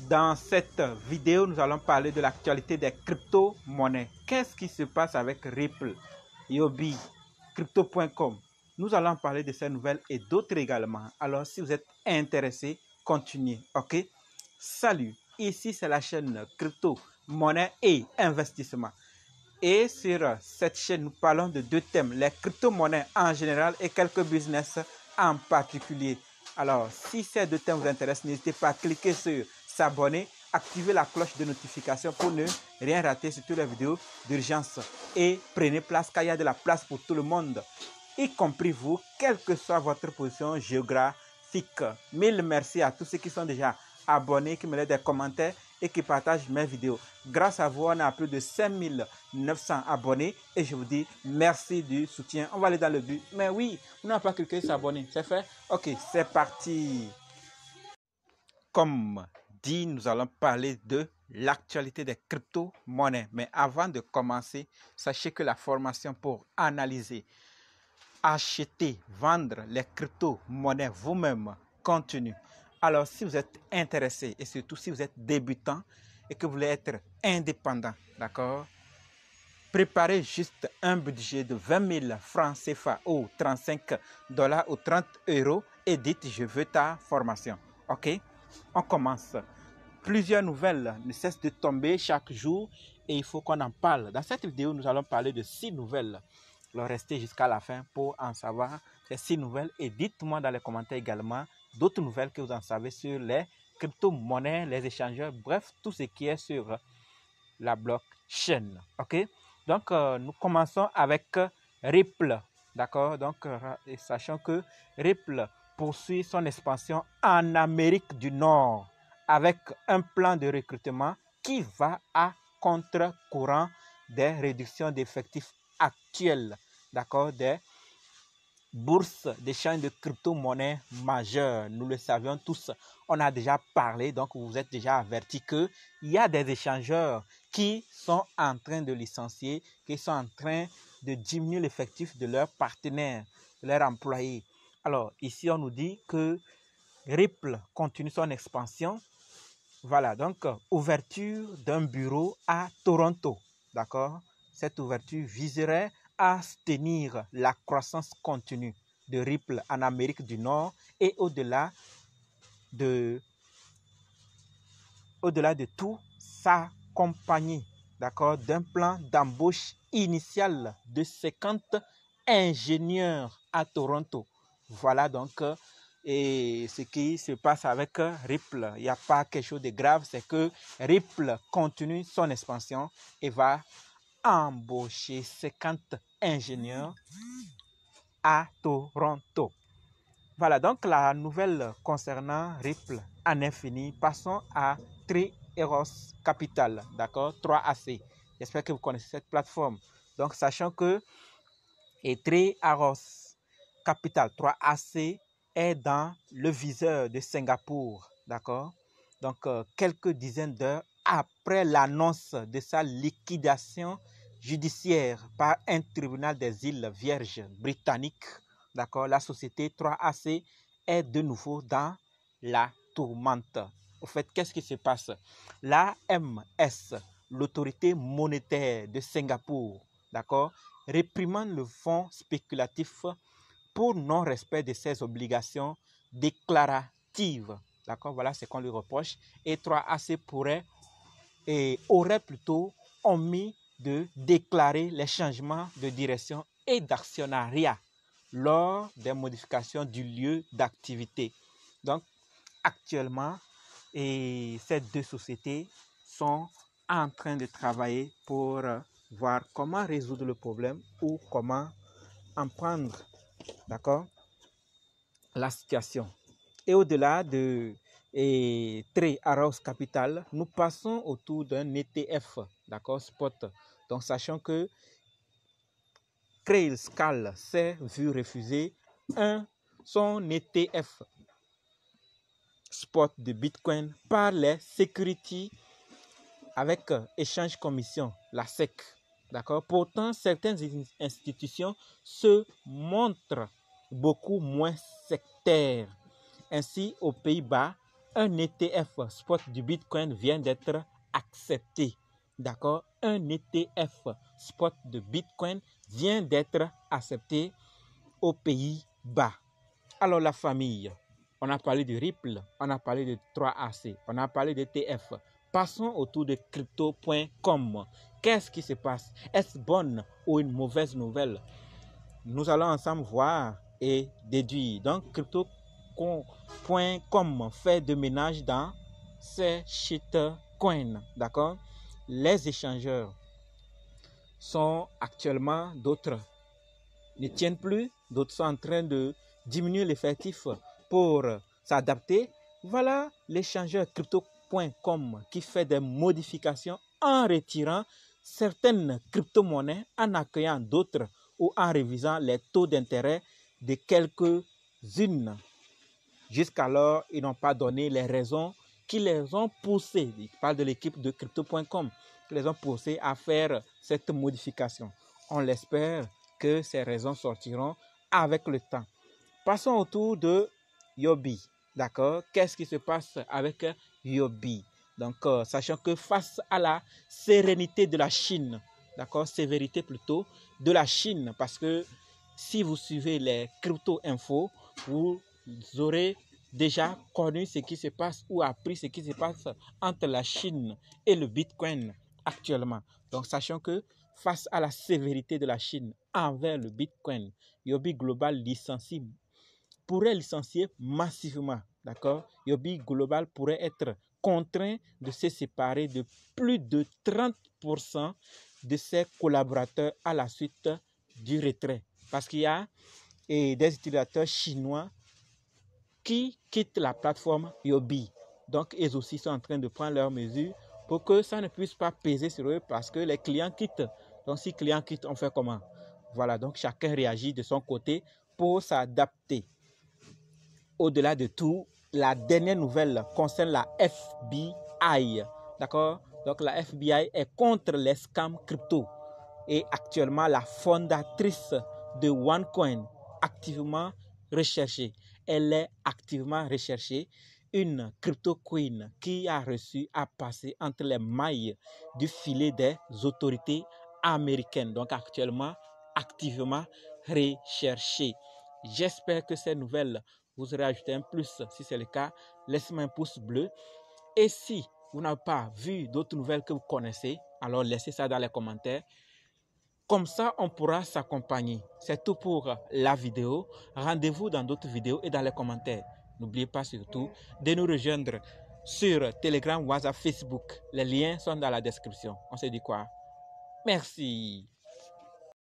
Dans cette vidéo, nous allons parler de l'actualité des crypto-monnaies. Qu'est-ce qui se passe avec Ripple, Huobi, Crypto.com? Nous allons parler de ces nouvelles et d'autres également. Alors, si vous êtes intéressé, continuez, ok? Salut, ici c'est la chaîne Crypto, Monnaie et Investissement. Et sur cette chaîne, nous parlons de deux thèmes, les crypto-monnaies en général et quelques business en particulier. Alors, si ces deux thèmes vous intéressent, n'hésitez pas à cliquer sur s'abonner, activer la cloche de notification pour ne rien rater sur toutes les vidéos d'urgence. Et prenez place car il y a de la place pour tout le monde, y compris vous, quelle que soit votre position géographique. Mille merci à tous ceux qui sont déjà abonnés, qui me laissent des commentaires et qui partagent mes vidéos. Grâce à vous, on a plus de 5900 abonnés et je vous dis merci du soutien. On va aller dans le but. Mais oui, on n'a pas cliqué sur s'abonner. C'est fait? Ok, c'est parti. Comme dit, nous allons parler de l'actualité des crypto-monnaies. Mais avant de commencer, sachez que la formation pour analyser, acheter, vendre les crypto-monnaies vous-même continue. Alors, si vous êtes intéressé et surtout si vous êtes débutant et que vous voulez être indépendant, d'accord, préparez juste un budget de 20 000 francs CFA ou 35 $ ou 30 € et dites je veux ta formation. Ok, on commence. Plusieurs nouvelles ne cessent de tomber chaque jour et il faut qu'on en parle. Dans cette vidéo, nous allons parler de 6 nouvelles. Alors, restez jusqu'à la fin pour en savoir ces 6 nouvelles et dites-moi dans les commentaires également d'autres nouvelles que vous en savez sur les crypto-monnaies, les échangeurs, bref, tout ce qui est sur la blockchain. Ok, donc nous commençons avec Ripple. D'accord, donc sachant que Ripple poursuit son expansion en Amérique du Nord avec un plan de recrutement qui va à contre-courant des réductions d'effectifs actuelles, d'accord, des bourses d'échange de crypto-monnaies majeures. Nous le savions tous, on a déjà parlé, donc vous êtes déjà avertis qu'il y a des échangeurs qui sont en train de licencier, qui sont en train de diminuer l'effectif de leurs partenaires, de leurs employés. Alors ici, on nous dit que Ripple continue son expansion. Voilà, donc ouverture d'un bureau à Toronto, d'accord? Cette ouverture viserait à soutenir la croissance continue de Ripple en Amérique du Nord et au-delà de tout, s'accompagner, d'accord, d'un plan d'embauche initial de 50 ingénieurs à Toronto. Voilà donc et ce qui se passe avec Ripple. Il n'y a pas quelque chose de grave, c'est que Ripple continue son expansion et va embaucher 50 ingénieurs à Toronto. Voilà donc la nouvelle concernant Ripple en est finie. Passons à Three Arrows Capital, d'accord, 3AC. J'espère que vous connaissez cette plateforme. Donc sachant que Three Arrows Capital 3AC est dans le viseur de Singapour, d'accord? Donc, quelques dizaines d'heures après l'annonce de sa liquidation judiciaire par un tribunal des îles Vierges britanniques, d'accord, la société 3AC est de nouveau dans la tourmente. Au fait, qu'est-ce qui se passe? L'AMS, l'autorité monétaire de Singapour, d'accord, réprimande le fonds spéculatif pour non-respect de ses obligations déclaratives. D'accord, voilà ce qu'on lui reproche. Et 3AC aurait plutôt omis de déclarer les changements de direction et d'actionnariat lors des modifications du lieu d'activité. Donc, actuellement, ces deux sociétés sont en train de travailler pour voir comment résoudre le problème ou comment en prendre, d'accord, la situation. Et au-delà de Three Arrows Capital, nous passons autour d'un ETF, d'accord, spot. Donc, sachant que Grayscale s'est vu refuser son ETF spot de Bitcoin par les Securities avec échange commission, la SEC. D'accord? Pourtant, certaines institutions se montrent beaucoup moins sectaires. Ainsi, aux Pays-Bas, un ETF spot du Bitcoin vient d'être accepté. D'accord? Un ETF spot de Bitcoin vient d'être accepté aux Pays-Bas. Alors la famille, on a parlé de Ripple, on a parlé de 3AC, on a parlé de TF. Passons autour de crypto.com. Qu'est-ce qui se passe? Est-ce bonne ou une mauvaise nouvelle? Nous allons ensemble voir et déduire. Donc crypto.com fait de ménage dans ces shitcoins. D'accord? Les échangeurs sont actuellement, d'autres ne tiennent plus, d'autres sont en train de diminuer l'effectif pour s'adapter. Voilà l'échangeur crypto.com qui fait des modifications en retirant certaines crypto-monnaies, en accueillant d'autres ou en révisant les taux d'intérêt de quelques-unes. Jusqu'alors, ils n'ont pas donné les raisons qui les ont poussés, je parle de l'équipe de crypto.com, qui les ont poussés à faire cette modification. On l'espère que ces raisons sortiront avec le temps. Passons autour de Huobi. D'accord? Qu'est-ce qui se passe avec Huobi? Donc, sachant que face à la sérénité de la Chine, d'accord, sévérité plutôt, de la Chine, parce que si vous suivez les crypto-infos, vous aurez déjà connu ce qui se passe ou appris ce qui se passe entre la Chine et le Bitcoin actuellement. Donc, sachant que face à la sévérité de la Chine envers le Bitcoin, Huobi Global pourrait licencier massivement. D'accord? Huobi Global pourrait être contraint de se séparer de plus de 30% de ses collaborateurs à la suite du retrait. Parce qu'il y a des utilisateurs chinois qui quittent la plateforme Huobi. Donc, ils aussi sont en train de prendre leurs mesures pour que ça ne puisse pas peser sur eux parce que les clients quittent. Donc, si les clients quittent, on fait comment? Voilà, donc chacun réagit de son côté pour s'adapter. Au-delà de tout, la dernière nouvelle concerne la FBI. D'accord? Donc, la FBI est contre les scams crypto. Et actuellement, la fondatrice de OneCoin, activement recherchée. Elle est activement recherchée. Une crypto queen qui a reçu à passer entre les mailles du filet des autorités américaines. Donc, actuellement, activement recherchée. J'espère que ces nouvelles vous aurez ajouté un plus. Si c'est le cas, laissez-moi un pouce bleu. Et si vous n'avez pas vu d'autres nouvelles que vous connaissez, alors laissez ça dans les commentaires. Comme ça, on pourra s'accompagner. C'est tout pour la vidéo. Rendez-vous dans d'autres vidéos et dans les commentaires. N'oubliez pas surtout de nous rejoindre sur Telegram, WhatsApp, Facebook. Les liens sont dans la description. On se dit quoi? Merci.